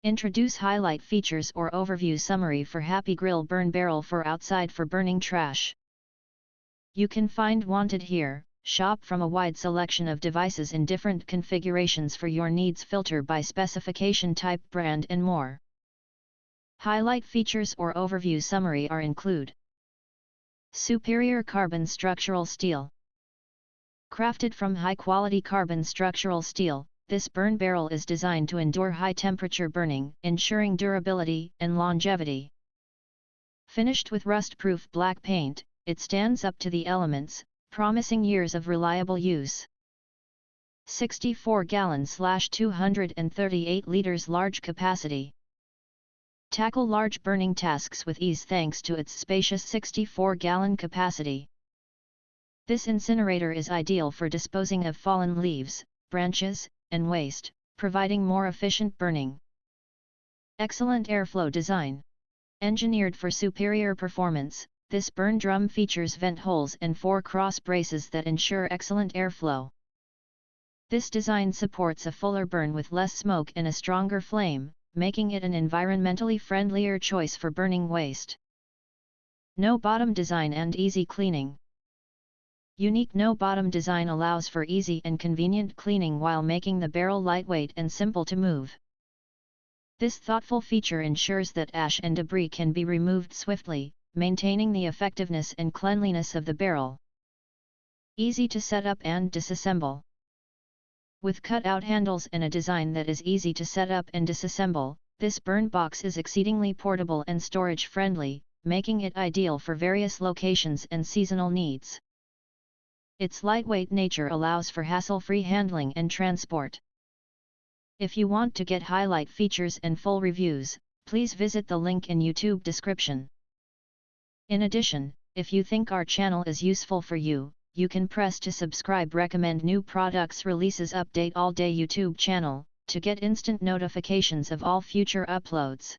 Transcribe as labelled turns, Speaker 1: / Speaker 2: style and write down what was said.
Speaker 1: Introduce highlight features or overview summary for Happygrill burn barrel for outside for burning trash. You can find wanted here. Shop from a wide selection of devices in different configurations for your needs, filter by specification type, brand and more. Highlight features or overview summary are include: superior carbon structural steel. Crafted from high-quality carbon structural steel, this burn barrel is designed to endure high-temperature burning, ensuring durability and longevity. Finished with rust-proof black paint, it stands up to the elements, promising years of reliable use. 64 gallon/238 liters large capacity. Tackle large burning tasks with ease thanks to its spacious 64-gallon capacity. This incinerator is ideal for disposing of fallen leaves, branches, and waste, providing more efficient burning. Excellent airflow design. Engineered for superior performance, this burn drum features vent holes and 4 cross braces that ensure excellent airflow. This design supports a fuller burn with less smoke and a stronger flame, making it an environmentally friendlier choice for burning waste. No bottom design and easy cleaning. Unique no bottom design allows for easy and convenient cleaning while making the barrel lightweight and simple to move. This thoughtful feature ensures that ash and debris can be removed swiftly, maintaining the effectiveness and cleanliness of the barrel. Easy to set up and disassemble. With cut-out handles and a design that is easy to set up and disassemble, this burn box is exceedingly portable and storage-friendly, making it ideal for various locations and seasonal needs. Its lightweight nature allows for hassle-free handling and transport. If you want to get highlight features and full reviews, please visit the link in YouTube description. In addition, if you think our channel is useful for you, you can press to subscribe, recommend new products releases, update all day YouTube channel, to get instant notifications of all future uploads.